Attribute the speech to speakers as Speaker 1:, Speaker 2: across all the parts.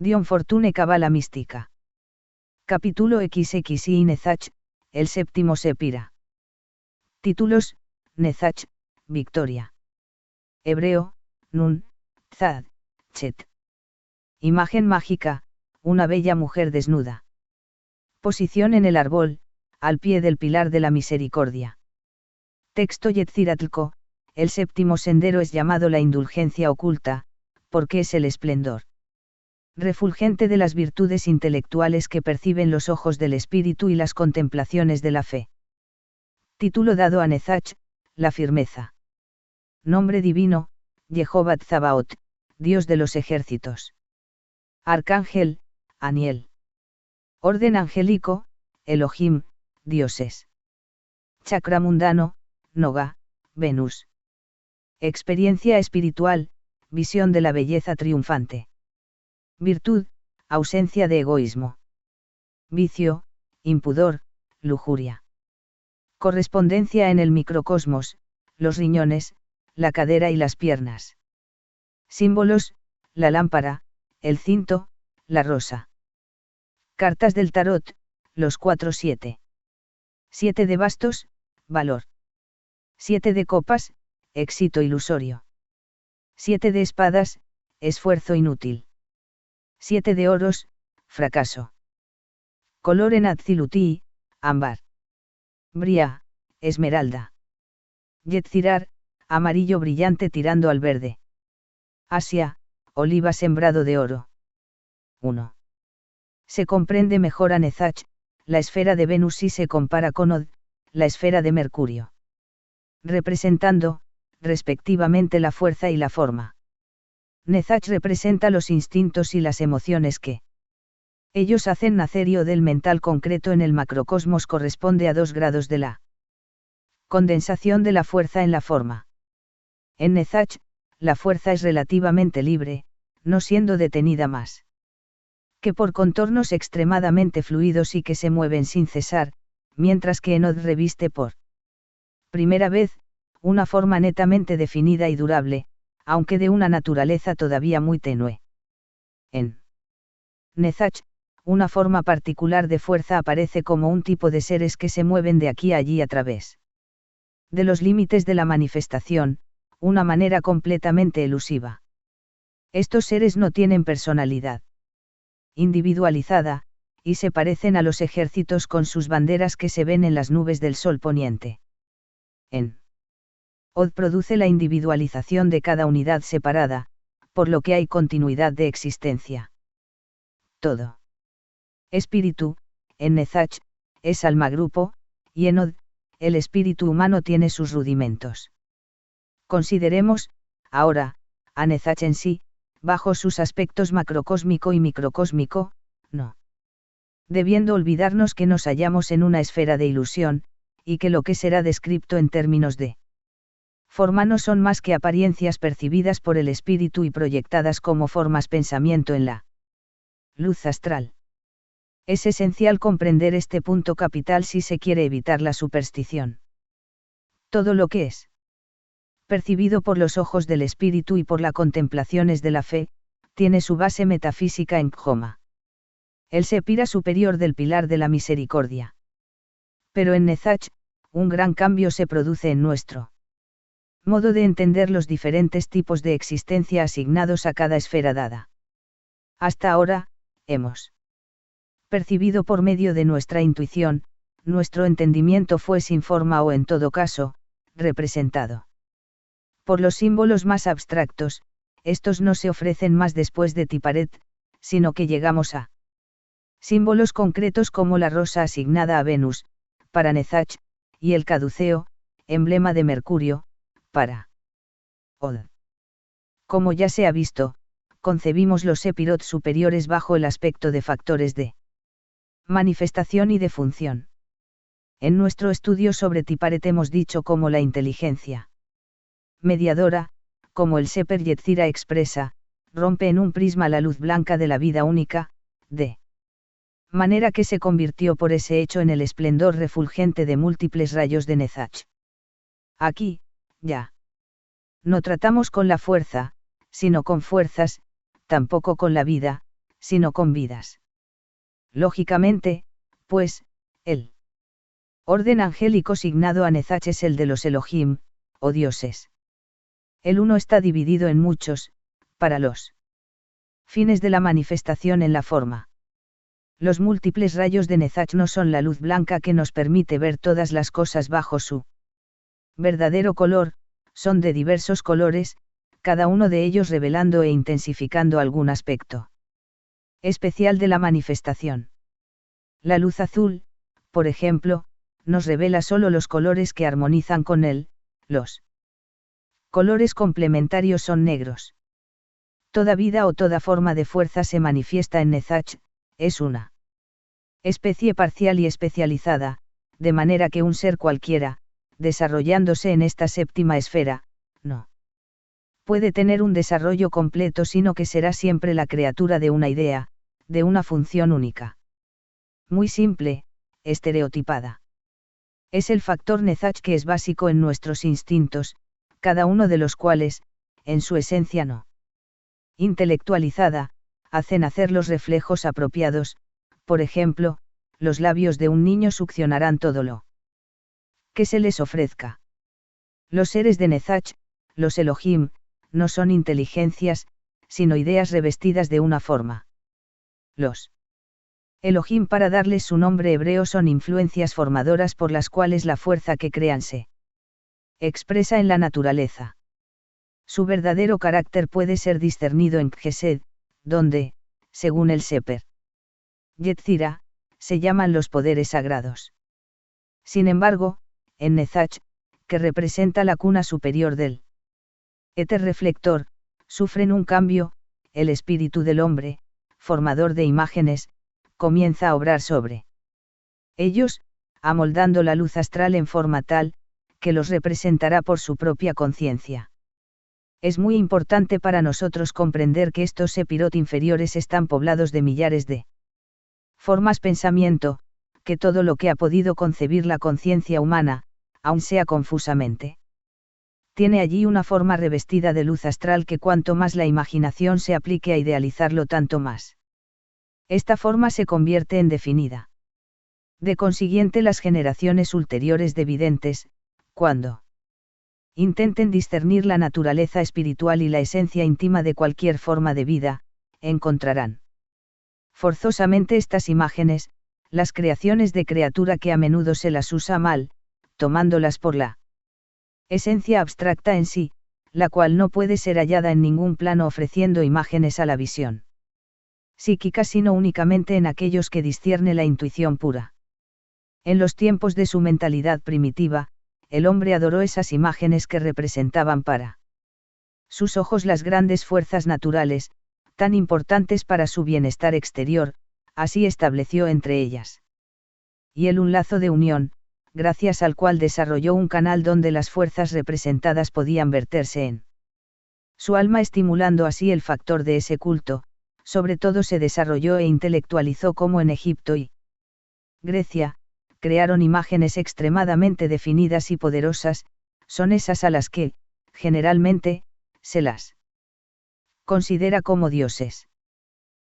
Speaker 1: Dion Fortune Cabala Mística. Capítulo XXI Nezach, el séptimo Sepira. Títulos: Nezach, Victoria. Hebreo: Nun, Tzad, Chet. Imagen mágica: una bella mujer desnuda. Posición en el árbol, al pie del pilar de la misericordia. Texto: Yetziratlko, el séptimo sendero es llamado la indulgencia oculta, porque es el esplendor refulgente de las virtudes intelectuales que perciben los ojos del espíritu y las contemplaciones de la fe. Título dado a Nezach, la firmeza. Nombre divino: Jehová Tzabaot, Dios de los ejércitos. Arcángel: Aniel. Orden angélico: Elohim, dioses. Chakra mundano: Noga, Venus. Experiencia espiritual: visión de la belleza triunfante. Virtud: ausencia de egoísmo. Vicio: impudor, lujuria. Correspondencia en el microcosmos: los riñones, la cadera y las piernas. Símbolos: la lámpara, el cinto, la rosa. Cartas del tarot: los 4-7. 7 de bastos: valor. 7 de copas: éxito ilusorio. 7 de espadas: esfuerzo inútil. 7 de oros: fracaso. Color en Atziluti: ámbar. Bria: esmeralda. Yetzirar: amarillo brillante tirando al verde. Asia: oliva sembrado de oro. 1. Se comprende mejor a Nezach, la esfera de Venus si se compara con Od, la esfera de Mercurio. Representando, respectivamente, la fuerza y la forma. Nezach representa los instintos y las emociones que ellos hacen nacer, y O del mental concreto en el macrocosmos corresponde a 2 grados de la condensación de la fuerza en la forma. En Nezach, la fuerza es relativamente libre, no siendo detenida más que por contornos extremadamente fluidos y que se mueven sin cesar, mientras que en Od reviste por primera vez una forma netamente definida y durable, aunque de una naturaleza todavía muy tenue. En Nezach, una forma particular de fuerza aparece como un tipo de seres que se mueven de aquí a allí a través de los límites de la manifestación, una manera completamente elusiva. Estos seres no tienen personalidad individualizada, y se parecen a los ejércitos con sus banderas que se ven en las nubes del sol poniente. En Od produce la individualización de cada unidad separada, por lo que hay continuidad de existencia. Todo espíritu, en Nezach, es alma-grupo, y en Od, el espíritu humano tiene sus rudimentos. Consideremos, ahora, a Nezach en sí, bajo sus aspectos macrocósmico y microcósmico, no debiendo olvidarnos que nos hallamos en una esfera de ilusión, y que lo que será descrito en términos de forma no son más que apariencias percibidas por el espíritu y proyectadas como formas pensamiento en la luz astral. Es esencial comprender este punto capital si se quiere evitar la superstición. Todo lo que es percibido por los ojos del espíritu y por las contemplaciones de la fe, tiene su base metafísica en Joma. El sepira superior del pilar de la misericordia. Pero en Nezach, un gran cambio se produce en nuestro modo de entender los diferentes tipos de existencia asignados a cada esfera dada. Hasta ahora, hemos percibido por medio de nuestra intuición, nuestro entendimiento fue sin forma o en todo caso, representado por los símbolos más abstractos. Estos no se ofrecen más después de Tiparet, sino que llegamos a símbolos concretos como la rosa asignada a Venus, para Nezach, y el caduceo, emblema de Mercurio, para Od. Como ya se ha visto, concebimos los sepirot superiores bajo el aspecto de factores de manifestación y de función. En nuestro estudio sobre Tiparet hemos dicho cómo la inteligencia mediadora, como el Seper Yetzira expresa, rompe en un prisma la luz blanca de la vida única, de manera que se convirtió por ese hecho en el esplendor refulgente de múltiples rayos de Nezach. Aquí, ya no tratamos con la fuerza, sino con fuerzas, tampoco con la vida, sino con vidas. Lógicamente, pues, el orden angélico signado a Nezach es el de los Elohim, o dioses. El uno está dividido en muchos, para los fines de la manifestación en la forma. Los múltiples rayos de Nezach no son la luz blanca que nos permite ver todas las cosas bajo su verdadero color, son de diversos colores, cada uno de ellos revelando e intensificando algún aspecto especial de la manifestación. La luz azul, por ejemplo, nos revela solo los colores que armonizan con él, los colores complementarios son negros. Toda vida o toda forma de fuerza se manifiesta en Nezach, es una especie parcial y especializada, de manera que un ser cualquiera, desarrollándose en esta séptima esfera, no puede tener un desarrollo completo, sino que será siempre la criatura de una idea, de una función única. Muy simple, estereotipada. Es el factor Nezach que es básico en nuestros instintos, cada uno de los cuales, en su esencia no intelectualizada, hacen hacer los reflejos apropiados. Por ejemplo, los labios de un niño succionarán todo lo que se les ofrezca. Los seres de Nezach, los Elohim, no son inteligencias, sino ideas revestidas de una forma. Los Elohim, para darles su nombre hebreo, son influencias formadoras por las cuales la fuerza que crean se expresa en la naturaleza. Su verdadero carácter puede ser discernido en Gesed, donde, según el Seper Yetzirah, se llaman los poderes sagrados. Sin embargo, en Nezach, que representa la cuna superior del éter reflector, sufren un cambio, el espíritu del hombre, formador de imágenes, comienza a obrar sobre ellos, amoldando la luz astral en forma tal, que los representará por su propia conciencia. Es muy importante para nosotros comprender que estos sepirot inferiores están poblados de millares de formas pensamiento, que todo lo que ha podido concebir la conciencia humana, aun sea confusamente, tiene allí una forma revestida de luz astral que cuanto más la imaginación se aplique a idealizarlo, tanto más esta forma se convierte en definida. De consiguiente, las generaciones ulteriores de videntes, cuando intenten discernir la naturaleza espiritual y la esencia íntima de cualquier forma de vida, encontrarán forzosamente estas imágenes, las creaciones de criatura que a menudo se las usa mal, tomándolas por la esencia abstracta en sí, la cual no puede ser hallada en ningún plano, ofreciendo imágenes a la visión psíquica, sino únicamente en aquellos que discierne la intuición pura. En los tiempos de su mentalidad primitiva, el hombre adoró esas imágenes que representaban para sus ojos las grandes fuerzas naturales, tan importantes para su bienestar exterior, así estableció entre ellas y él un lazo de unión, gracias al cual desarrolló un canal donde las fuerzas representadas podían verterse en su alma, estimulando así el factor de ese culto. Sobre todo se desarrolló e intelectualizó como en Egipto y Grecia, crearon imágenes extremadamente definidas y poderosas, son esas a las que, generalmente, se las considera como dioses.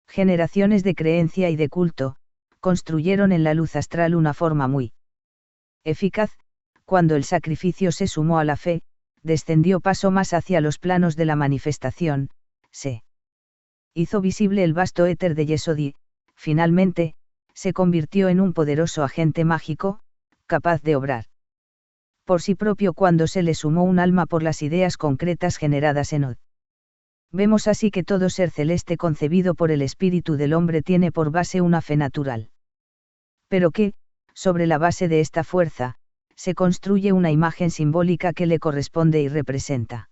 Speaker 1: Generaciones de creencia y de culto, construyeron en la luz astral una forma muy eficaz. Cuando el sacrificio se sumó a la fe, descendió paso más hacia los planos de la manifestación, se hizo visible el vasto éter de Yesod, finalmente, se convirtió en un poderoso agente mágico, capaz de obrar por sí propio cuando se le sumó un alma por las ideas concretas generadas en Od. Vemos así que todo ser celeste concebido por el espíritu del hombre tiene por base una fe natural. Pero que, sobre la base de esta fuerza, se construye una imagen simbólica que le corresponde y representa.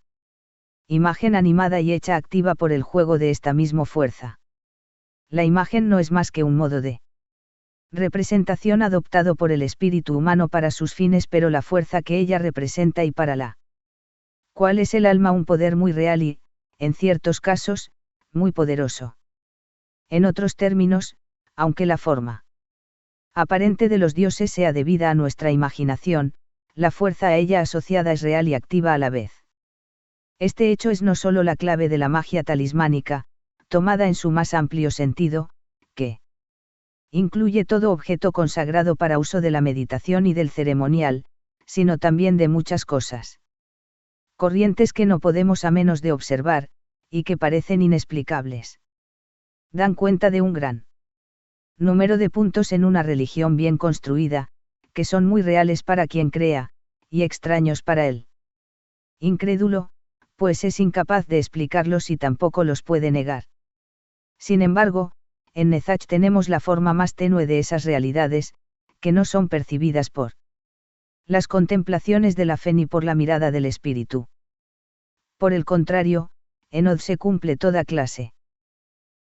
Speaker 1: Imagen animada y hecha activa por el juego de esta misma fuerza. La imagen no es más que un modo de representación adoptado por el espíritu humano para sus fines, pero la fuerza que ella representa y para la cual es el alma un poder muy real y, en ciertos casos, muy poderoso. En otros términos, aunque la forma aparente de los dioses sea debida a nuestra imaginación, la fuerza a ella asociada es real y activa a la vez. Este hecho es no solo la clave de la magia talismánica, tomada en su más amplio sentido, que incluye todo objeto consagrado para uso de la meditación y del ceremonial, sino también de muchas cosas corrientes que no podemos a menos de observar, y que parecen inexplicables. Dan cuenta de un gran número de puntos en una religión bien construida, que son muy reales para quien crea, y extraños para él incrédulo, pues es incapaz de explicarlos y tampoco los puede negar. Sin embargo, en Nezach tenemos la forma más tenue de esas realidades, que no son percibidas por las contemplaciones de la fe ni por la mirada del espíritu. Por el contrario, en Od se cumple toda clase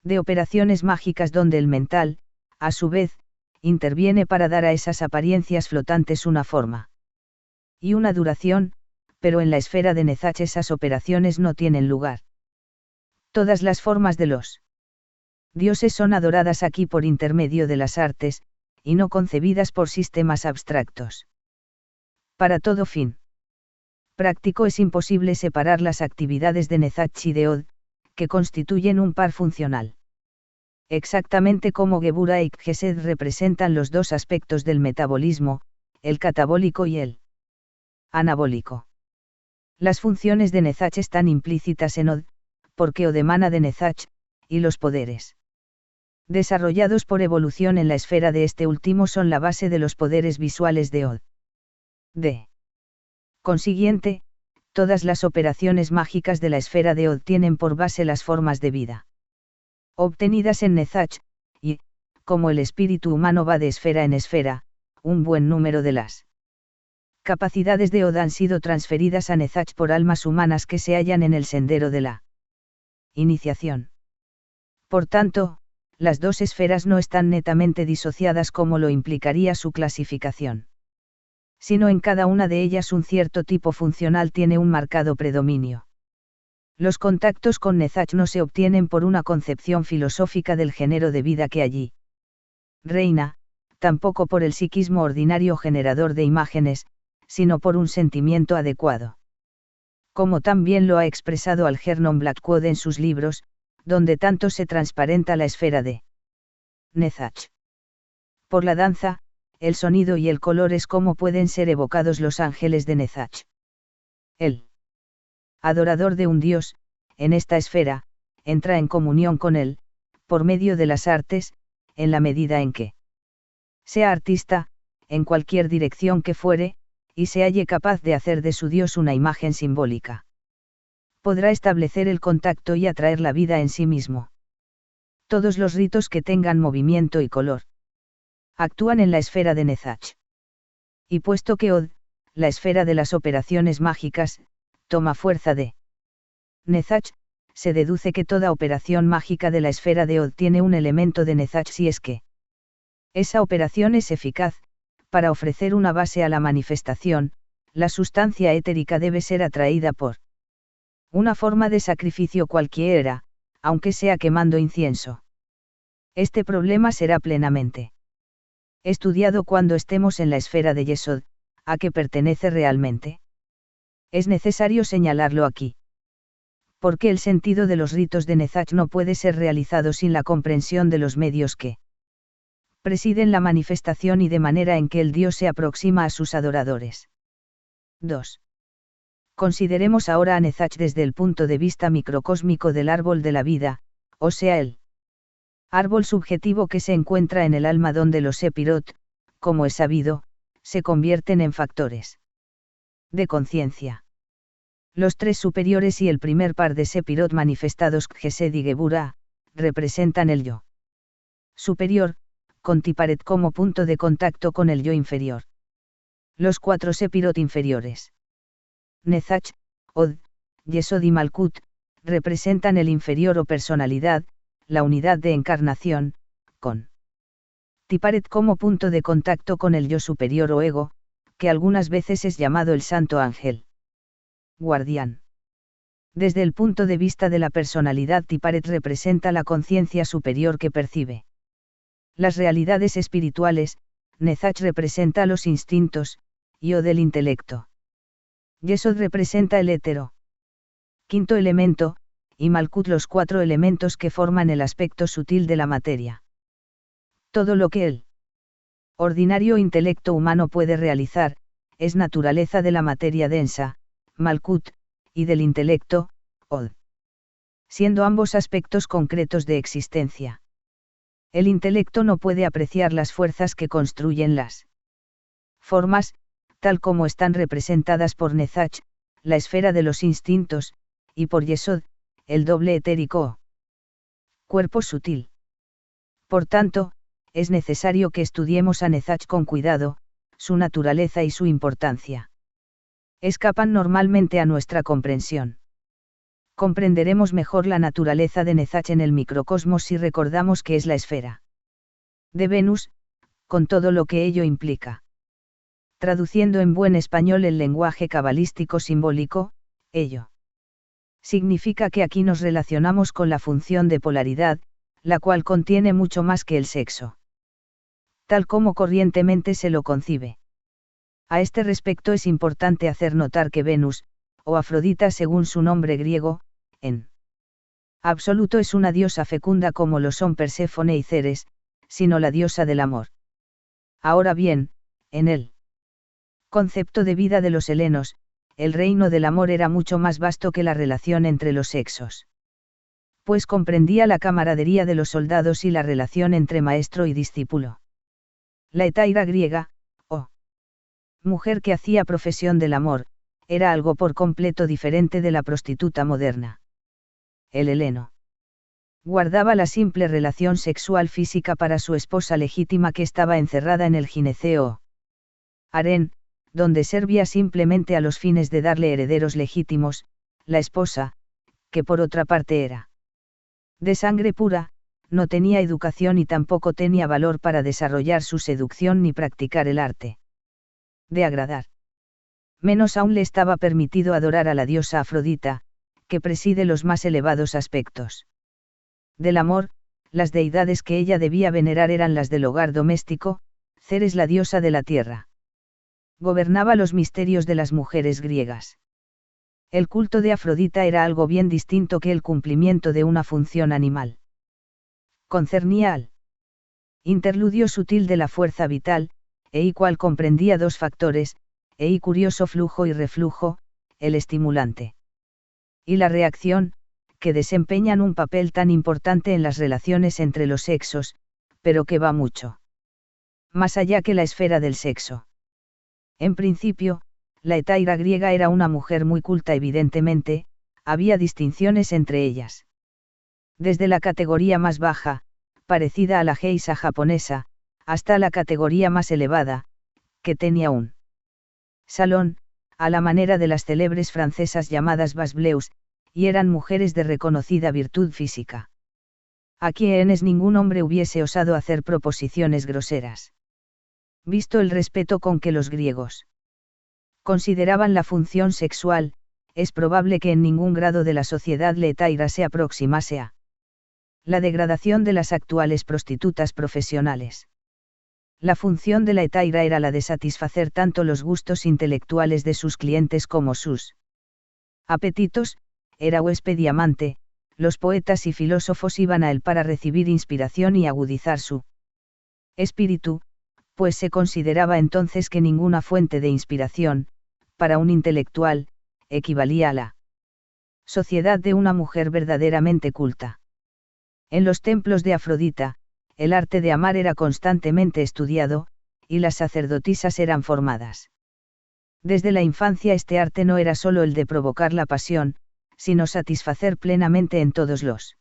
Speaker 1: de operaciones mágicas donde el mental, a su vez, interviene para dar a esas apariencias flotantes una forma y una duración, pero en la esfera de Nezach esas operaciones no tienen lugar. Todas las formas de los dioses son adoradas aquí por intermedio de las artes, y no concebidas por sistemas abstractos. Para todo fin práctico es imposible separar las actividades de Nezach y de Od, que constituyen un par funcional. Exactamente como Gebura y Gesed representan los dos aspectos del metabolismo, el catabólico y el anabólico. Las funciones de Nezach están implícitas en Od, porque Od emana de Nezach, y los poderes desarrollados por evolución en la esfera de este último son la base de los poderes visuales de Od. De consiguiente, todas las operaciones mágicas de la esfera de Od tienen por base las formas de vida obtenidas en Nezach, y, como el espíritu humano va de esfera en esfera, un buen número de las capacidades de Od han sido transferidas a Nezach por almas humanas que se hallan en el sendero de la iniciación. Por tanto, las dos esferas no están netamente disociadas como lo implicaría su clasificación. Sino en cada una de ellas un cierto tipo funcional tiene un marcado predominio. Los contactos con Nezach no se obtienen por una concepción filosófica del género de vida que allí reina, tampoco por el psiquismo ordinario generador de imágenes, sino por un sentimiento adecuado. Como también lo ha expresado Algernon Blackwood en sus libros, donde tanto se transparenta la esfera de Nezach. Por la danza, el sonido y el color es como pueden ser evocados los ángeles de Nezach. El adorador de un dios, en esta esfera, entra en comunión con él, por medio de las artes, en la medida en que sea artista, en cualquier dirección que fuere, y se halle capaz de hacer de su dios una imagen simbólica. Podrá establecer el contacto y atraer la vida en sí mismo. Todos los ritos que tengan movimiento y color actúan en la esfera de Nezach. Y puesto que Od, la esfera de las operaciones mágicas, toma fuerza de Nezach, se deduce que toda operación mágica de la esfera de Od tiene un elemento de Nezach si es que esa operación es eficaz. Para ofrecer una base a la manifestación, la sustancia etérica debe ser atraída por una forma de sacrificio cualquiera, aunque sea quemando incienso. Este problema será plenamente estudiado cuando estemos en la esfera de Yesod, a que pertenece realmente. Es necesario señalarlo aquí. Porque el sentido de los ritos de Nezach no puede ser realizado sin la comprensión de los medios que presiden la manifestación y de manera en que el Dios se aproxima a sus adoradores. 2. Consideremos ahora a Nezach desde el punto de vista microcósmico del árbol de la vida, o sea el árbol subjetivo que se encuentra en el alma donde los Sepirot, como es sabido, se convierten en factores de conciencia. Los tres superiores y el primer par de Sepirot manifestados, Gesed y Gebura, representan el yo superior, con Tiparet como punto de contacto con el yo inferior. Los cuatro Sepirot inferiores, Nezach, Od, Yesod y Malkut, representan el inferior o personalidad, la unidad de encarnación, con Tiparet como punto de contacto con el yo superior o ego, que algunas veces es llamado el santo ángel guardián. Desde el punto de vista de la personalidad, Tiparet representa la conciencia superior que percibe las realidades espirituales, Nezach representa los instintos, y Od el intelecto. Yesod representa el étero. Quinto elemento, y Malkut los 4 elementos que forman el aspecto sutil de la materia. Todo lo que el ordinario intelecto humano puede realizar, es naturaleza de la materia densa, Malkut, y del intelecto, Od. Siendo ambos aspectos concretos de existencia. El intelecto no puede apreciar las fuerzas que construyen las formas, tal como están representadas por Nezach, la esfera de los instintos, y por Yesod, el doble etérico. Cuerpo sutil. Por tanto, es necesario que estudiemos a Nezach con cuidado, su naturaleza y su importancia. Escapan normalmente a nuestra comprensión. Comprenderemos mejor la naturaleza de Nezach en el microcosmos si recordamos que es la esfera de Venus, con todo lo que ello implica. Traduciendo en buen español el lenguaje cabalístico simbólico, ello significa que aquí nos relacionamos con la función de polaridad, la cual contiene mucho más que el sexo. Tal como corrientemente se lo concibe. A este respecto es importante hacer notar que Venus, o Afrodita según su nombre griego, en absoluto es una diosa fecunda como lo son Perséfone y Ceres, sino la diosa del amor. Ahora bien, en el concepto de vida de los helenos, el reino del amor era mucho más vasto que la relación entre los sexos. Pues comprendía la camaradería de los soldados y la relación entre maestro y discípulo. La hetaira griega, o mujer que hacía profesión del amor, era algo por completo diferente de la prostituta moderna. El heleno guardaba la simple relación sexual física para su esposa legítima que estaba encerrada en el gineceo harén, donde servía simplemente a los fines de darle herederos legítimos, la esposa, que por otra parte era de sangre pura, no tenía educación y tampoco tenía valor para desarrollar su seducción ni practicar el arte de agradar. Menos aún le estaba permitido adorar a la diosa Afrodita, que preside los más elevados aspectos del amor. Las deidades que ella debía venerar eran las del hogar doméstico, Ceres la diosa de la tierra. Gobernaba los misterios de las mujeres griegas. El culto de Afrodita era algo bien distinto que el cumplimiento de una función animal. Concernía al interludio sutil de la fuerza vital, cual comprendía 2 factores, curioso flujo y reflujo, el estimulante y la reacción, que desempeñan un papel tan importante en las relaciones entre los sexos, pero que va mucho más allá que la esfera del sexo. En principio, la hetaira griega era una mujer muy culta evidentemente, había distinciones entre ellas. Desde la categoría más baja, parecida a la geisha japonesa, hasta la categoría más elevada, que tenía un salón, a la manera de las célebres francesas llamadas Bas Bleus, y eran mujeres de reconocida virtud física. A quienes ningún hombre hubiese osado hacer proposiciones groseras. Visto el respeto con que los griegos consideraban la función sexual, es probable que en ningún grado de la sociedad la hetaira se aproximase a la degradación de las actuales prostitutas profesionales. La función de la hetaira era la de satisfacer tanto los gustos intelectuales de sus clientes como sus apetitos. Era huésped y amante, los poetas y filósofos iban a él para recibir inspiración y agudizar su espíritu, pues se consideraba entonces que ninguna fuente de inspiración, para un intelectual, equivalía a la sociedad de una mujer verdaderamente culta. En los templos de Afrodita, el arte de amar era constantemente estudiado, y las sacerdotisas eran formadas. Desde la infancia este arte no era solo el de provocar la pasión, sino satisfacer plenamente en todos los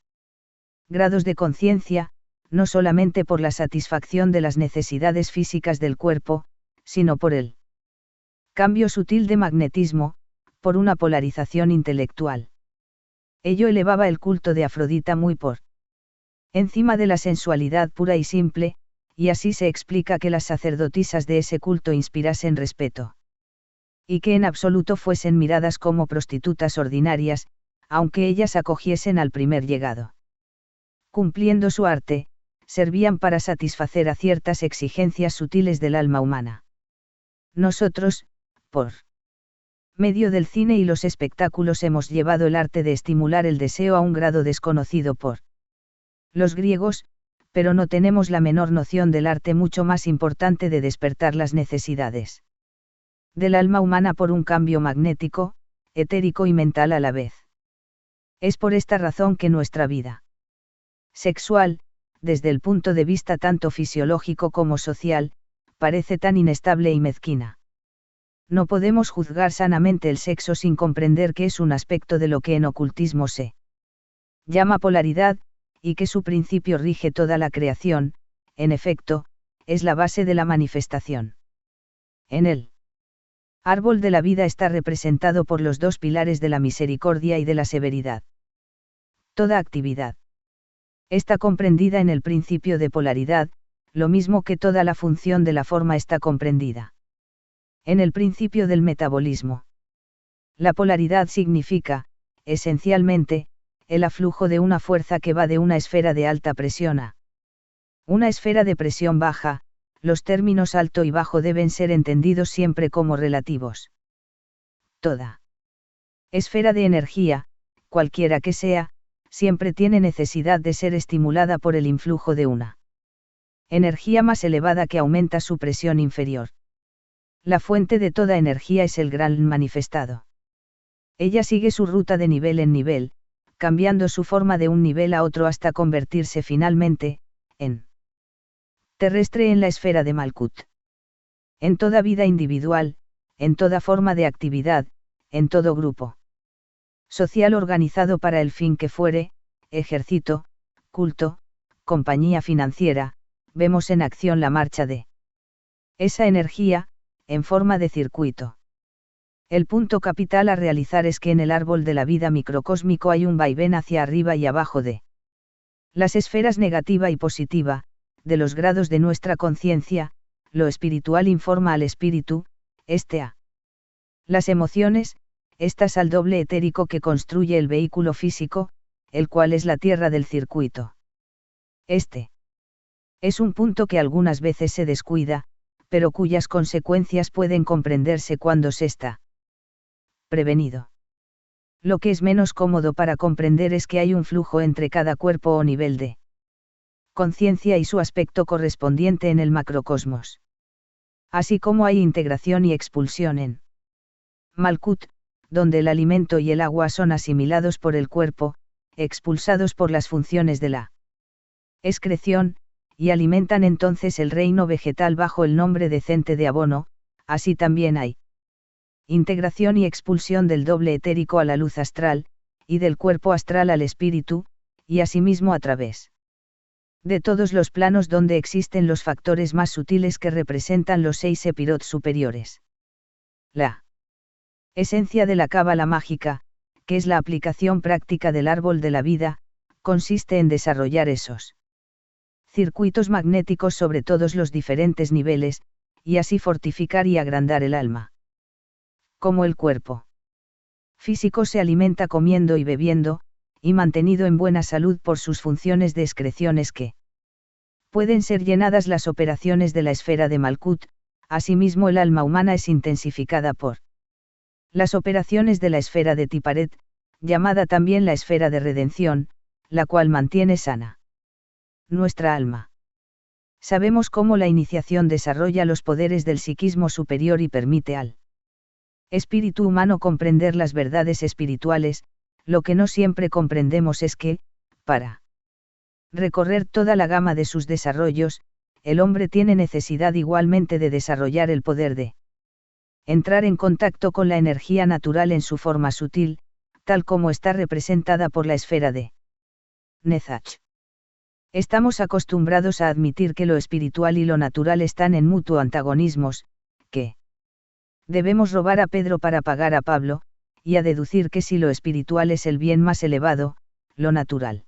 Speaker 1: grados de conciencia, no solamente por la satisfacción de las necesidades físicas del cuerpo, sino por el cambio sutil de magnetismo, por una polarización intelectual. Ello elevaba el culto de Afrodita muy por encima de la sensualidad pura y simple, y así se explica que las sacerdotisas de ese culto inspirasen respeto. Y que en absoluto fuesen miradas como prostitutas ordinarias, aunque ellas acogiesen al primer llegado. Cumpliendo su arte, servían para satisfacer a ciertas exigencias sutiles del alma humana. Nosotros, por Medio del cine y los espectáculos hemos llevado el arte de estimular el deseo a un grado desconocido por los griegos, pero no tenemos la menor noción del arte mucho más importante de despertar las necesidades del alma humana por un cambio magnético, etérico y mental a la vez. Es por esta razón que nuestra vida sexual, desde el punto de vista tanto fisiológico como social, parece tan inestable y mezquina. No podemos juzgar sanamente el sexo sin comprender que es un aspecto de lo que en ocultismo se llama polaridad, y que su principio rige toda la creación, en efecto, es la base de la manifestación. En el árbol de la vida está representado por los dos pilares de la misericordia y de la severidad. Toda actividad está comprendida en el principio de polaridad, lo mismo que toda la función de la forma está comprendida en el principio del metabolismo. La polaridad significa, esencialmente, el aflujo de una fuerza que va de una esfera de alta presión a una esfera de presión baja. Los términos alto y bajo deben ser entendidos siempre como relativos. Toda esfera de energía, cualquiera que sea, siempre tiene necesidad de ser estimulada por el influjo de una energía más elevada que aumenta su presión inferior. La fuente de toda energía es el gran manifestado. Ella sigue su ruta de nivel en nivel, cambiando su forma de un nivel a otro hasta convertirse finalmente, en terrestre en la esfera de Malkut. En toda vida individual, en toda forma de actividad, en todo grupo social organizado para el fin que fuere, ejército, culto, compañía financiera, vemos en acción la marcha de esa energía, en forma de circuito. El punto capital a realizar es que en el árbol de la vida microcósmico hay un vaivén hacia arriba y abajo de las esferas negativa y positiva, de los grados de nuestra conciencia. Lo espiritual informa al espíritu, este a las emociones, estas al doble etérico que construye el vehículo físico, el cual es la tierra del circuito. Este es un punto que algunas veces se descuida, pero cuyas consecuencias pueden comprenderse cuando se está prevenido. Lo que es menos cómodo para comprender es que hay un flujo entre cada cuerpo o nivel de conciencia y su aspecto correspondiente en el macrocosmos. Así como hay integración y expulsión en Malkut, donde el alimento y el agua son asimilados por el cuerpo, expulsados por las funciones de la excreción, y alimentan entonces el reino vegetal bajo el nombre decente de abono. Así también hay integración y expulsión del doble etérico a la luz astral, y del cuerpo astral al espíritu, y asimismo a través de todos los planos donde existen los factores más sutiles que representan los 6 sepirot superiores. La esencia de la cábala mágica, que es la aplicación práctica del árbol de la vida, consiste en desarrollar esos circuitos magnéticos sobre todos los diferentes niveles, y así fortificar y agrandar el alma. Como el cuerpo físico se alimenta comiendo y bebiendo, y mantenido en buena salud por sus funciones de excreciones que pueden ser llenadas las operaciones de la esfera de Malkut, asimismo el alma humana es intensificada por las operaciones de la esfera de Tiparet, llamada también la esfera de redención, la cual mantiene sana nuestra alma. Sabemos cómo la iniciación desarrolla los poderes del psiquismo superior y permite al espíritu humano comprender las verdades espirituales. Lo que no siempre comprendemos es que, para recorrer toda la gama de sus desarrollos, el hombre tiene necesidad igualmente de desarrollar el poder de entrar en contacto con la energía natural en su forma sutil, tal como está representada por la esfera de Nezach. Estamos acostumbrados a admitir que lo espiritual y lo natural están en mutuo antagonismos, que debemos robar a Pedro para pagar a Pablo, y a deducir que si lo espiritual es el bien más elevado, lo natural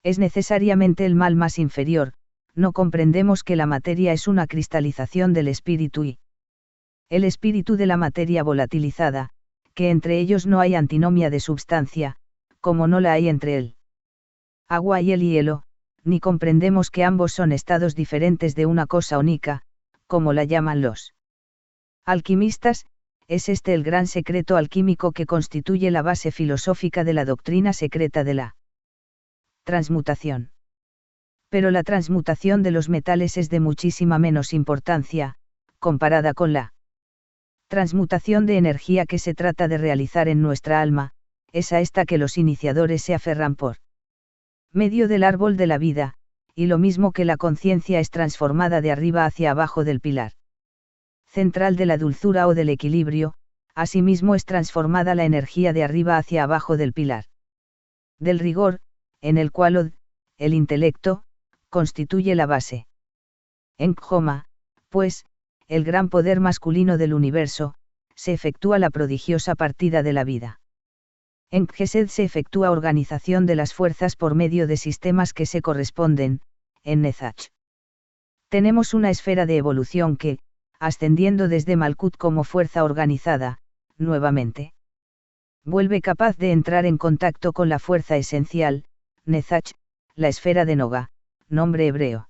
Speaker 1: es necesariamente el mal más inferior. No comprendemos que la materia es una cristalización del espíritu y el espíritu de la materia volatilizada, que entre ellos no hay antinomia de substancia, como no la hay entre el agua y el hielo, ni comprendemos que ambos son estados diferentes de una cosa única, como la llaman los alquimistas, es este el gran secreto alquímico que constituye la base filosófica de la doctrina secreta de la transmutación. Pero la transmutación de los metales es de muchísima menos importancia, comparada con la transmutación de energía que se trata de realizar en nuestra alma, es a esta que los iniciadores se aferran por medio del árbol de la vida, y lo mismo que la conciencia es transformada de arriba hacia abajo del pilar central de la dulzura o del equilibrio, asimismo es transformada la energía de arriba hacia abajo del pilar del rigor, en el cual el intelecto, constituye la base. En Khoma, pues, el gran poder masculino del universo, se efectúa la prodigiosa partida de la vida. En Gesed se efectúa organización de las fuerzas por medio de sistemas que se corresponden, en Nezach. Tenemos una esfera de evolución que, ascendiendo desde Malkut como fuerza organizada, nuevamente vuelve capaz de entrar en contacto con la fuerza esencial, Nezach, la esfera de Noga, nombre hebreo.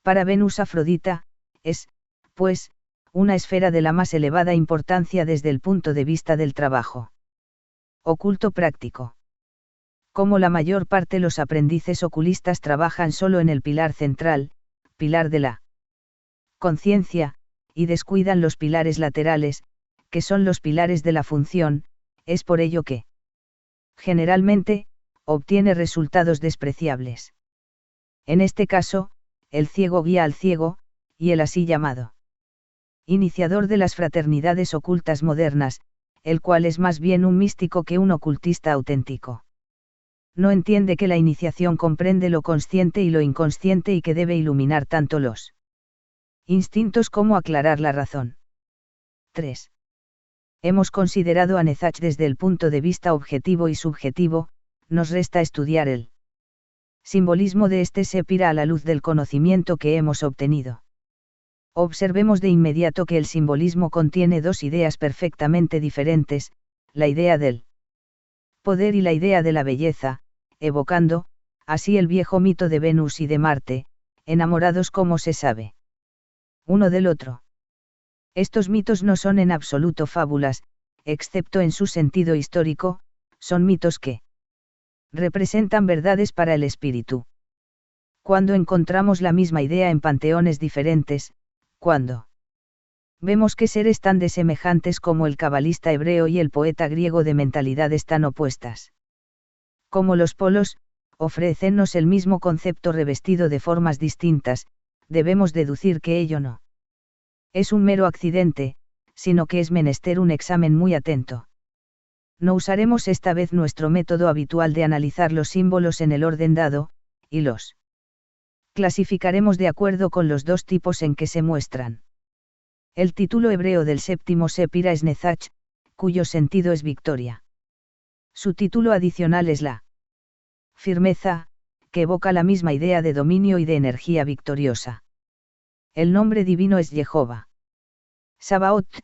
Speaker 1: Para Venus Afrodita, es, pues, una esfera de la más elevada importancia desde el punto de vista del trabajo oculto práctico. Como la mayor parte los aprendices oculistas trabajan solo en el pilar central, pilar de la conciencia, y descuidan los pilares laterales, que son los pilares de la función, es por ello que, generalmente, obtiene resultados despreciables. En este caso, el ciego guía al ciego, y el así llamado iniciador de las fraternidades ocultas modernas, el cual es más bien un místico que un ocultista auténtico. No entiende que la iniciación comprende lo consciente y lo inconsciente y que debe iluminar tanto los instintos como aclarar la razón. 3. Hemos considerado a Nezach desde el punto de vista objetivo y subjetivo, nos resta estudiar el simbolismo de este Sépira a la luz del conocimiento que hemos obtenido. Observemos de inmediato que el simbolismo contiene dos ideas perfectamente diferentes, la idea del poder y la idea de la belleza, evocando, así el viejo mito de Venus y de Marte, enamorados como se sabe uno del otro. Estos mitos no son en absoluto fábulas, excepto en su sentido histórico, son mitos que representan verdades para el espíritu. Cuando encontramos la misma idea en panteones diferentes, cuando vemos que seres tan desemejantes como el cabalista hebreo y el poeta griego de mentalidades tan opuestas como los polos, ofrécennos el mismo concepto revestido de formas distintas, debemos deducir que ello no es un mero accidente, sino que es menester un examen muy atento. No usaremos esta vez nuestro método habitual de analizar los símbolos en el orden dado, y los clasificaremos de acuerdo con los dos tipos en que se muestran. El título hebreo del séptimo Sépira es Nezach, cuyo sentido es victoria. Su título adicional es la firmeza, que evoca la misma idea de dominio y de energía victoriosa. El nombre divino es Jehová Sabaoth,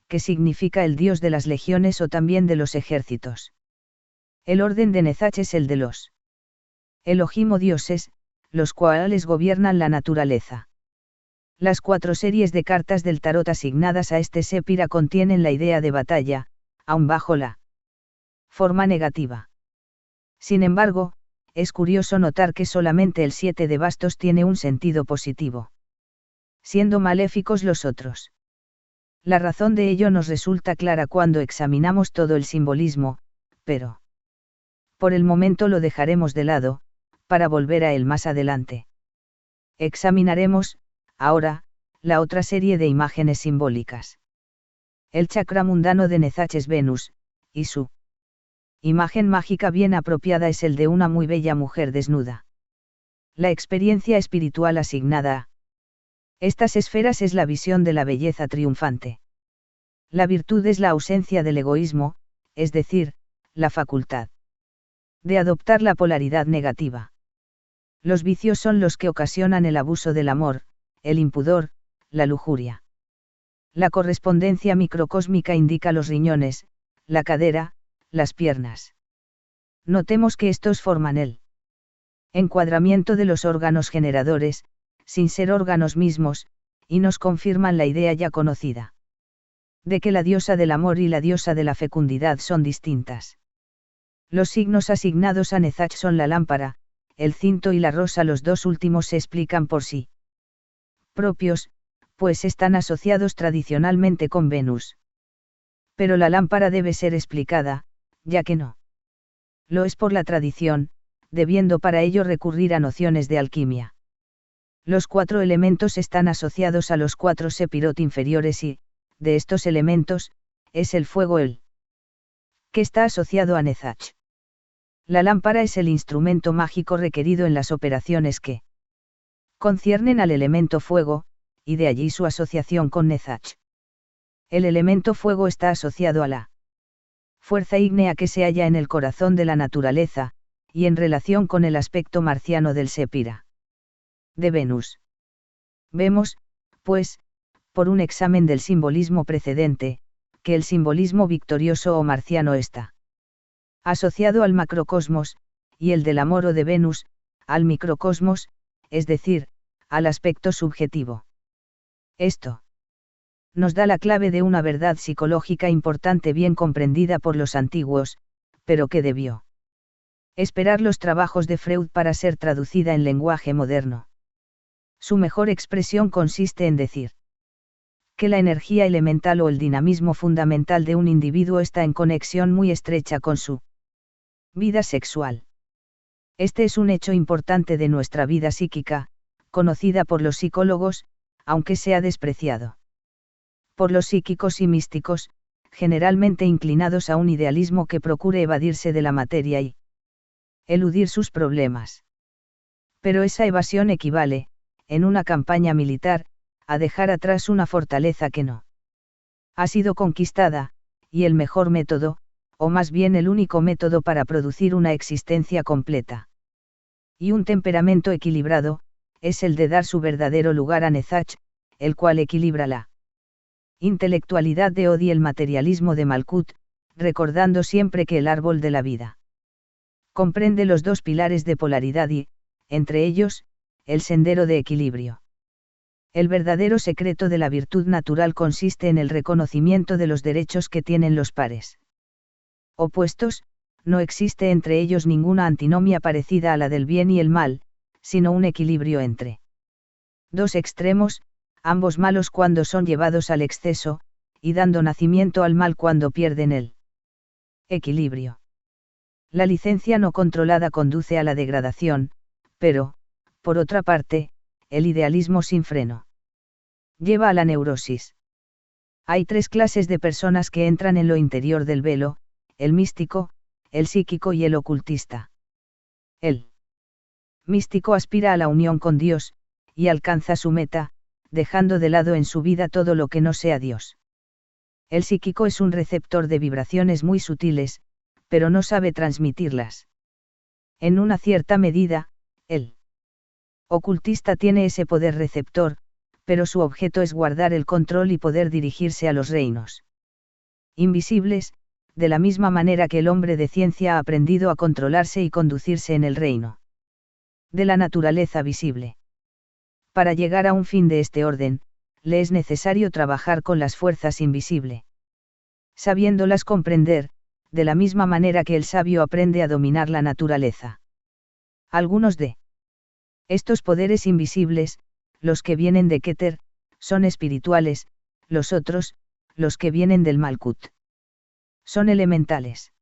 Speaker 1: que significa el Dios de las legiones o también de los ejércitos. El orden de Nezach es el de los Elohim o dioses, los cuales gobiernan la naturaleza. Las 4 series de cartas del tarot asignadas a este Sépira contienen la idea de batalla, aun bajo la forma negativa. Sin embargo, es curioso notar que solamente el 7 de bastos tiene un sentido positivo, siendo maléficos los otros. La razón de ello nos resulta clara cuando examinamos todo el simbolismo, pero por el momento lo dejaremos de lado, para volver a él más adelante. Examinaremos, ahora, la otra serie de imágenes simbólicas. El chakra mundano de Nezach es Venus, y su imagen mágica bien apropiada es el de una muy bella mujer desnuda. La experiencia espiritual asignada a estas esferas es la visión de la belleza triunfante. La virtud es la ausencia del egoísmo, es decir, la facultad de adoptar la polaridad negativa. Los vicios son los que ocasionan el abuso del amor, el impudor, la lujuria. La correspondencia microcósmica indica los riñones, la cadera, las piernas. Notemos que estos forman el encuadramiento de los órganos generadores, sin ser órganos mismos, y nos confirman la idea ya conocida De que la diosa del amor y la diosa de la fecundidad son distintas. Los signos asignados a Nezach son la lámpara, el cinto y la rosa. Los dos últimos se explican por sí propios, pues están asociados tradicionalmente con Venus. Pero la lámpara debe ser explicada, ya que no lo es por la tradición, debiendo para ello recurrir a nociones de alquimia. Los 4 elementos están asociados a los 4 sepirot inferiores y, de estos elementos, es el fuego el que está asociado a Nezach. La lámpara es el instrumento mágico requerido en las operaciones que conciernen al elemento fuego, y de allí su asociación con Nezach. El elemento fuego está asociado a la fuerza ígnea que se halla en el corazón de la naturaleza, y en relación con el aspecto marciano del Sepira de Venus. Vemos, pues, por un examen del simbolismo precedente, que el simbolismo victorioso o marciano está asociado al macrocosmos, y el del amor o de Venus, al microcosmos, es decir, al aspecto subjetivo. Esto nos da la clave de una verdad psicológica importante bien comprendida por los antiguos, pero que debió esperar los trabajos de Freud para ser traducida en lenguaje moderno. Su mejor expresión consiste en decir que la energía elemental o el dinamismo fundamental de un individuo está en conexión muy estrecha con su vida sexual. Este es un hecho importante de nuestra vida psíquica, conocida por los psicólogos, aunque sea despreciado por los psíquicos y místicos, generalmente inclinados a un idealismo que procure evadirse de la materia y eludir sus problemas. Pero esa evasión equivale, en una campaña militar, a dejar atrás una fortaleza que no ha sido conquistada, y el mejor método, o más bien el único método para producir una existencia completa y un temperamento equilibrado, es el de dar su verdadero lugar a Nezach, el cual equilibra la intelectualidad de Od y el materialismo de Malkut, recordando siempre que el árbol de la vida comprende los 2 pilares de polaridad y, entre ellos, el sendero de equilibrio. El verdadero secreto de la virtud natural consiste en el reconocimiento de los derechos que tienen los pares opuestos. No existe entre ellos ninguna antinomia parecida a la del bien y el mal, sino un equilibrio entre 2 extremos, ambos malos cuando son llevados al exceso, y dando nacimiento al mal cuando pierden el equilibrio. La licencia no controlada conduce a la degradación, pero, por otra parte, el idealismo sin freno lleva a la neurosis. Hay 3 clases de personas que entran en lo interior del velo: el místico, el psíquico y el ocultista. El místico aspira a la unión con Dios, y alcanza su meta, dejando de lado en su vida todo lo que no sea Dios. El psíquico es un receptor de vibraciones muy sutiles, pero no sabe transmitirlas. En una cierta medida, el ocultista tiene ese poder receptor, pero su objeto es guardar el control y poder dirigirse a los reinos invisibles, de la misma manera que el hombre de ciencia ha aprendido a controlarse y conducirse en el reino de la naturaleza visible. Para llegar a un fin de este orden, le es necesario trabajar con las fuerzas invisibles, sabiéndolas comprender, de la misma manera que el sabio aprende a dominar la naturaleza. Algunos de estos poderes invisibles, los que vienen de Keter, son espirituales, los otros, los que vienen del Malkut, son elementales.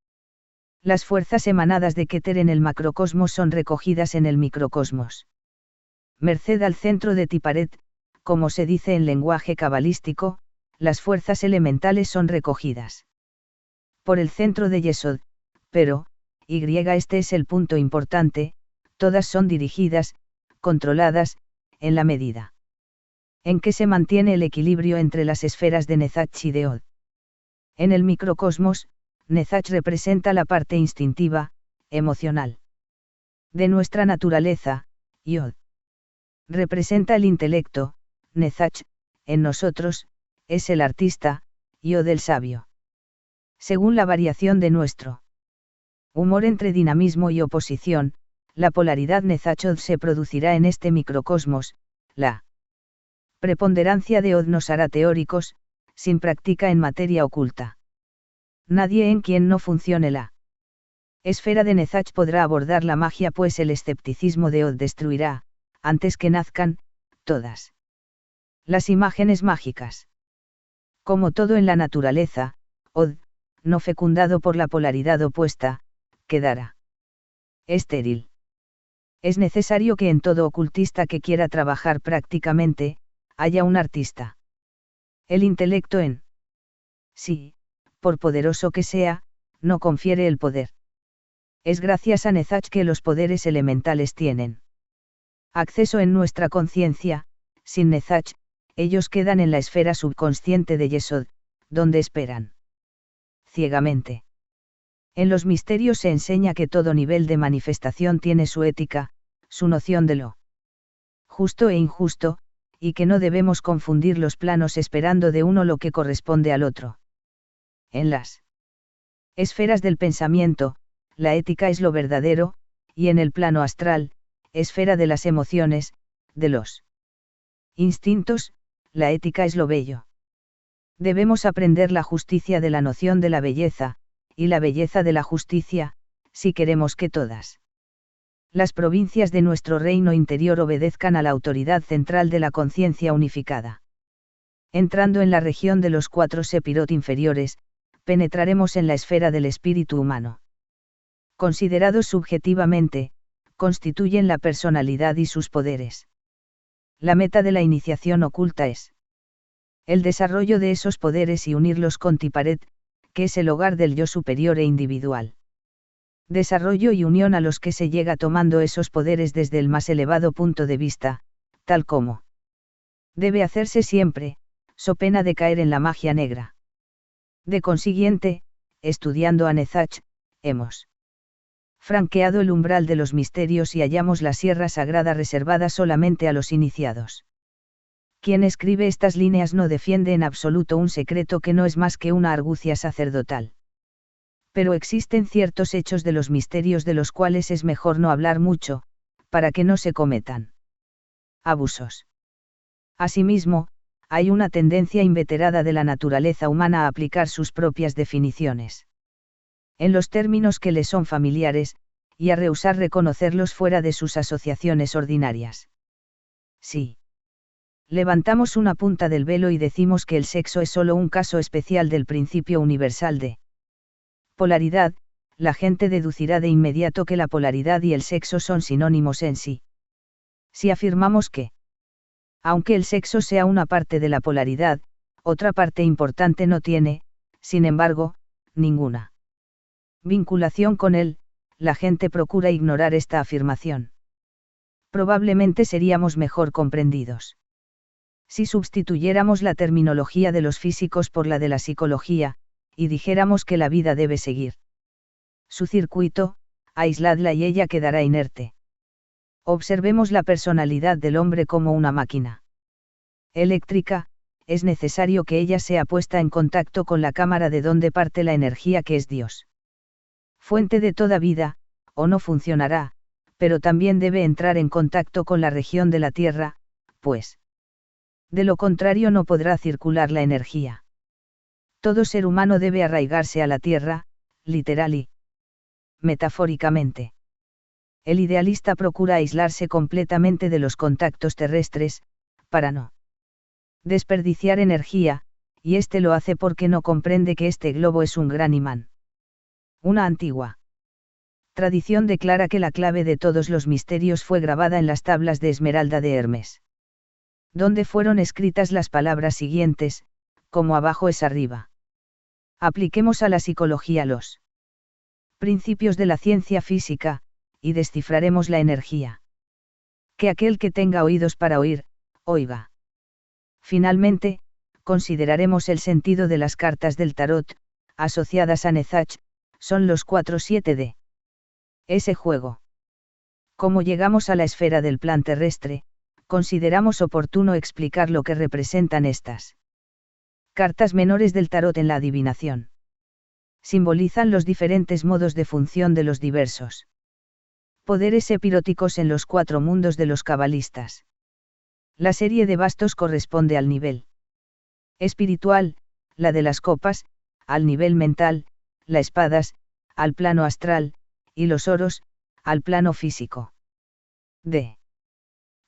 Speaker 1: Las fuerzas emanadas de Keter en el macrocosmos son recogidas en el microcosmos. Merced al centro de Tiparet, como se dice en lenguaje cabalístico, las fuerzas elementales son recogidas por el centro de Yesod, pero, este es el punto importante, todas son dirigidas, controladas, en la medida en que se mantiene el equilibrio entre las esferas de Nezach y de Od. En el microcosmos, Nezach representa la parte instintiva, emocional de nuestra naturaleza, y Od representa el intelecto. Nezach, en nosotros, es el artista, y Od el sabio. Según la variación de nuestro humor entre dinamismo y oposición, la polaridad Nezach-Od se producirá en este microcosmos. La preponderancia de Od nos hará teóricos, sin práctica en materia oculta. Nadie en quien no funcione la esfera de Nezach podrá abordar la magia, pues el escepticismo de Od destruirá, antes que nazcan, todas las imágenes mágicas. Como todo en la naturaleza, Od, no fecundado por la polaridad opuesta, quedará estéril. Es necesario que en todo ocultista que quiera trabajar prácticamente, haya un artista. El intelecto en sí, por poderoso que sea, no confiere el poder. Es gracias a Nezach que los poderes elementales tienen acceso en nuestra conciencia. Sin Nezach, ellos quedan en la esfera subconsciente de Yesod, donde esperan ciegamente. En los misterios se enseña que todo nivel de manifestación tiene su ética, su noción de lo justo e injusto, y que no debemos confundir los planos esperando de uno lo que corresponde al otro. En las esferas del pensamiento, la ética es lo verdadero, y en el plano astral, esfera de las emociones, de los instintos, la ética es lo bello. Debemos aprender la justicia de la noción de la belleza, y la belleza de la justicia, si queremos que todas las provincias de nuestro reino interior obedezcan a la autoridad central de la conciencia unificada. Entrando en la región de los 4 sepirot inferiores, penetraremos en la esfera del espíritu humano. Considerados subjetivamente, constituyen la personalidad y sus poderes. La meta de la iniciación oculta es el desarrollo de esos poderes y unirlos con Tiparet, que es el hogar del yo superior e individual. Desarrollo y unión a los que se llega tomando esos poderes desde el más elevado punto de vista, tal como debe hacerse siempre, so pena de caer en la magia negra. De consiguiente, estudiando a Nezach, hemos franqueado el umbral de los misterios y hallamos la sierra sagrada reservada solamente a los iniciados. Quien escribe estas líneas no defiende en absoluto un secreto que no es más que una argucia sacerdotal. Pero existen ciertos hechos de los misterios de los cuales es mejor no hablar mucho, para que no se cometan abusos. Asimismo, hay una tendencia inveterada de la naturaleza humana a aplicar sus propias definiciones en los términos que le son familiares, y a rehusar reconocerlos fuera de sus asociaciones ordinarias. Sí. Levantamos una punta del velo y decimos que el sexo es solo un caso especial del principio universal de polaridad, la gente deducirá de inmediato que la polaridad y el sexo son sinónimos en sí. Si afirmamos que, aunque el sexo sea una parte de la polaridad, otra parte importante no tiene, sin embargo, ninguna vinculación con él, la gente procura ignorar esta afirmación. Probablemente seríamos mejor comprendidos si sustituyéramos la terminología de los físicos por la de la psicología, y dijéramos que la vida debe seguir su circuito, aisladla y ella quedará inerte. Observemos la personalidad del hombre como una máquina eléctrica, es necesario que ella sea puesta en contacto con la cámara de donde parte la energía que es Dios. Fuente de toda vida, o no funcionará, pero también debe entrar en contacto con la región de la Tierra, pues de lo contrario no podrá circular la energía. Todo ser humano debe arraigarse a la Tierra, literal y metafóricamente. El idealista procura aislarse completamente de los contactos terrestres, para no desperdiciar energía, y este lo hace porque no comprende que este globo es un gran imán. Una antigua tradición declara que la clave de todos los misterios fue grabada en las tablas de esmeralda de Hermes, donde fueron escritas las palabras siguientes: como abajo es arriba. Apliquemos a la psicología los principios de la ciencia física, y descifraremos la energía. Que aquel que tenga oídos para oír, oiga. Finalmente, consideraremos el sentido de las cartas del tarot, asociadas a Nezach, son los 4-7 de ese juego. Como llegamos a la esfera del plan terrestre, consideramos oportuno explicar lo que representan estas cartas menores del tarot en la adivinación. Simbolizan los diferentes modos de función de los diversos poderes epiróticos en los 4 mundos de los cabalistas. La serie de bastos corresponde al nivel espiritual, la de las copas, al nivel mental, las espadas, al plano astral, y los oros, al plano físico. De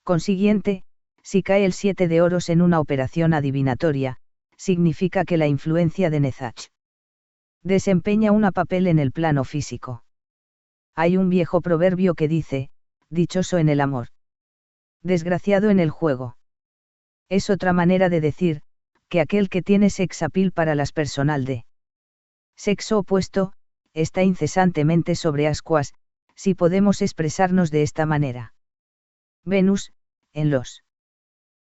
Speaker 1: consiguiente, si cae el 7 de oros en una operación adivinatoria, significa que la influencia de Nezach desempeña un papel en el plano físico. Hay un viejo proverbio que dice, dichoso en el amor, desgraciado en el juego. Es otra manera de decir, que aquel que tiene sex appeal para las personal de sexo opuesto, está incesantemente sobre ascuas, si podemos expresarnos de esta manera. Venus, en los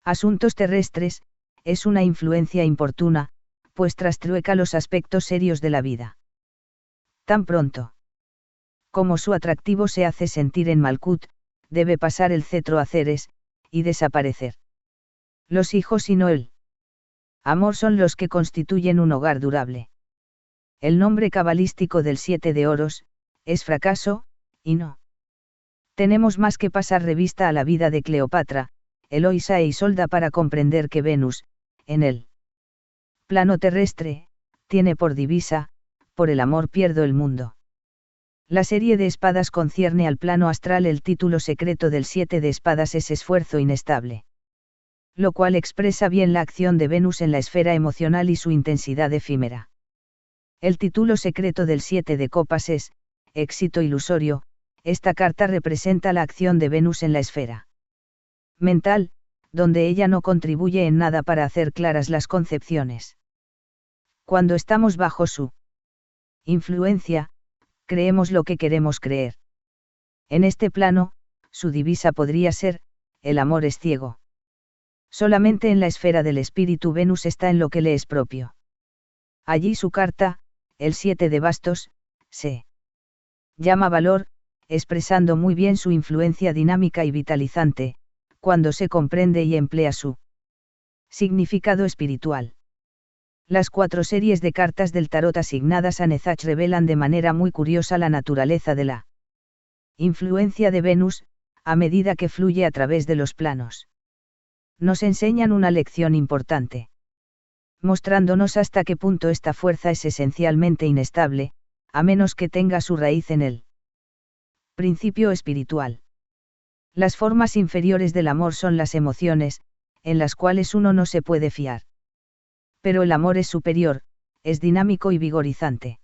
Speaker 1: asuntos terrestres, es una influencia importuna, pues trastrueca los aspectos serios de la vida. Tan pronto como su atractivo se hace sentir en Malkut, debe pasar el cetro a Ceres, y desaparecer. Los hijos y no el amor son los que constituyen un hogar durable. El nombre cabalístico del 7 de oros, es fracaso, y no tenemos más que pasar revista a la vida de Cleopatra, Eloísa e Isolda para comprender que Venus, en el plano terrestre, tiene por divisa, por el amor pierdo el mundo. La serie de espadas concierne al plano astral. El título secreto del 7 de espadas es esfuerzo inestable. Lo cual expresa bien la acción de Venus en la esfera emocional y su intensidad efímera. El título secreto del 7 de copas es, éxito ilusorio. Esta carta representa la acción de Venus en la esfera mental, donde ella no contribuye en nada para hacer claras las concepciones. Cuando estamos bajo su influencia, creemos lo que queremos creer. En este plano, su divisa podría ser, el amor es ciego. Solamente en la esfera del espíritu Venus está en lo que le es propio. Allí su carta, el 7 de bastos, se llama valor, expresando muy bien su influencia dinámica y vitalizante, cuando se comprende y emplea su significado espiritual. Las 4 series de cartas del tarot asignadas a Nezach revelan de manera muy curiosa la naturaleza de la influencia de Venus, a medida que fluye a través de los planos. Nos enseñan una lección importante, mostrándonos hasta qué punto esta fuerza es esencialmente inestable, a menos que tenga su raíz en el principio espiritual. Las formas inferiores del amor son las emociones, en las cuales uno no se puede fiar. Pero el amor es superior, es dinámico y vigorizante.